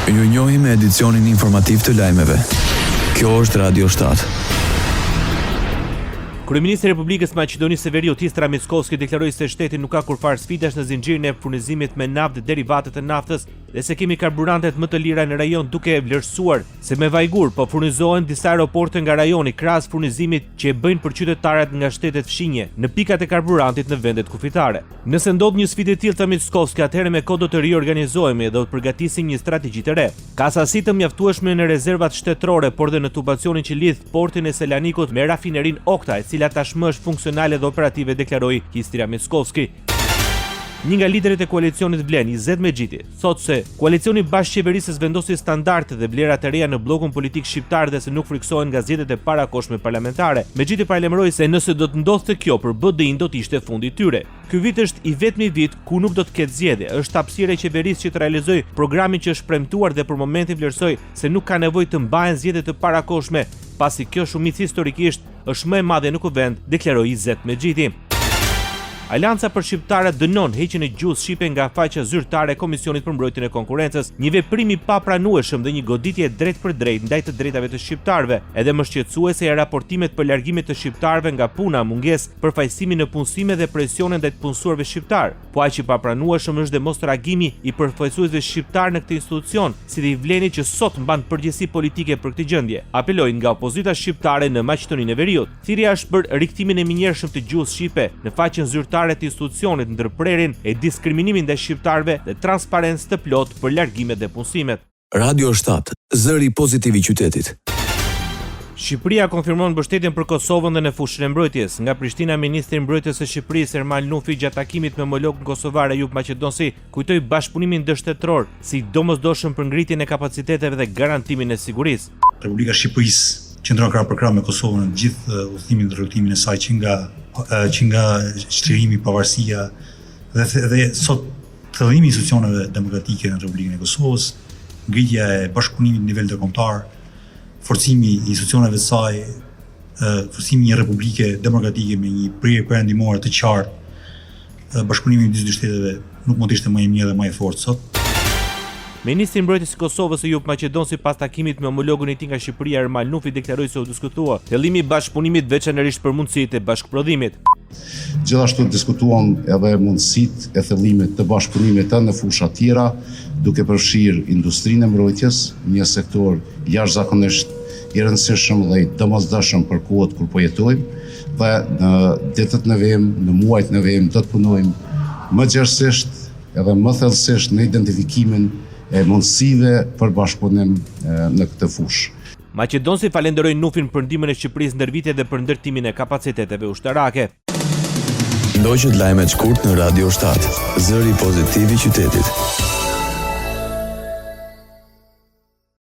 Ju njohim me edicionin informativ të lajmeve. Kjo është Radio 7. Kryeministri i Republikës Maqedonisë së Veriut Istra Mickoski deklaroi se shteti nuk ka kurfar sfidash në zinxhirin e furnizimit me naftë dhe derivate të naftës dhe se kemi karburantet më të lira në rajon, duke vlerësuar se me vajgur po furnizohen disa aeroporte nga rajoni krahas furnizimit që e bëjnë për qytetarët nga shtetet fshinje në pikat e karburantit në vendet kufitare. Nëse ndodh një sfidë e tillë të Mickoski, atëherë me kohë do të riorganizohemi dhe do të përgatisim një strategji të re. Ka sasi të mjaftueshme në rezervat shtetërore, por dhe në tubacionin që lidh portin e Selanikut me rafinerin Okta, e cila tashmë është funksionale dhe operative, deklaroi Istria Mickoski. Një nga liderët e koalicionit Vlen, Izet Mexhiti, thotë se koalicioni bashkëqeverisës vendosi standarde dhe vlera të reja në bllokun politik shqiptar dhe se nuk friksohen nga zgjedhjet e parakohshme parlamentare. Mexhiti paralajmëroi se nëse do të ndodhte kjo për BDI-n do të ishte fundi i tyre. Ky vit është i vetmi vit ku nuk do të ketë zgjedhje. Është hapësira e qeverisë që të realizojë programin që është premtuar dhe për momentin vlerësoi se nuk ka nevojë të mbahen zgjedhje të parakohshme, pasi kjo shumicë historikisht është më e madhe në kuvend, deklaroi Izet Mexhiti. Alianca për shqiptarët dënon heqjen e gjuhës shqipe nga faqja zyrtare e Komisionit për Mbrojtjen e Konkurrencës, një veprim i papranueshëm dhe një goditje drejt për drejt ndaj të drejtave të shqiptarëve. Edhe më shqetësuese janë raportimet për largimet të shqiptarëve nga puna, mungesë përfaqësimi në punësime dhe presione ndaj të punësuarve shqiptar. Po aq i papranueshëm është dhe mos reagimi i përfaqësuesve shqiptar në këtë institucion, si dhe i Vleni që sot mban përgjegjësi politike për këtë gjendje. Apelojnë nga opozita shqiptare në Maqedoninë e Veriut. Thirrja është për riktimin e minjërshëm të gjuhës shqipe në faqen zyrtare të institucionit, ndërprerjen e diskriminimin ndaj shqiptarëve dhe transparencë të plotë për largimet dhe punësimet. Radio 7, zëri pozitiv i qytetit. Shqipëria konfirmon mbështetjen për Kosovën dhe në fushën e mbrojtjes. Nga Prishtina, ministri i mbrojtjes së Shqipërisë Ermal Nufi gjatë takimit me homologën kosovar Ayub Maqedonsi kujtoi bashkëpunimin ndërtetëror si domosdoshëm për ngritjen e kapaciteteve dhe garantimin e sigurisë. Republika e Shqipërisë qëndron krah për krah me Kosovën në gjithë udhëtimin dhe rrugtimin e saj që nga çlirimi, pavarësia dhe sot thellimi i institucioneve demokratike në Republikën e Kosovës, ngritja e bashkëpunimit në nivel ndërkombëtar, forcimi i institucioneve të saj, forcimi i një republike demokratike me një prirje perëndimore të qartë, bashkëpunimi midis dy shteteve nuk mund të ishte më i mirë dhe më i fortë sot. Ministri i mbrojtjes së Kosovës Ayub Maqedonsi pas takimit me homologën e tij nga Shqipëria Ermal Nufi deklaroi se u diskutua thellimi i bashkëpunimit veçanërisht për mundësitë e bashkëprodhimit. Gjithashtu diskutuam edhe mundësitë e thellimit të bashkëpunimit edhe në fusha tjera, duke përfshirë industrinë e mbrojtjes, një sektor jashtëzakonisht i rëndësishëm dhe i domosdoshëm për kohët kur po jetojmë, dhe në ditët në vim, në muajt në vim do të punojmë më gjerësisht edhe më thellësisht në identifikimin e mundësive për bashkëpunim në këtë fushë. Maqedonsi falenderoi Nufin për ndihmën e Shqipërisë ndër vite dhe për ndërtimin e kapaciteteve ushtarake. Ndoqët lajmet shkurt në Radio 7, zëri pozitiv i qytetit.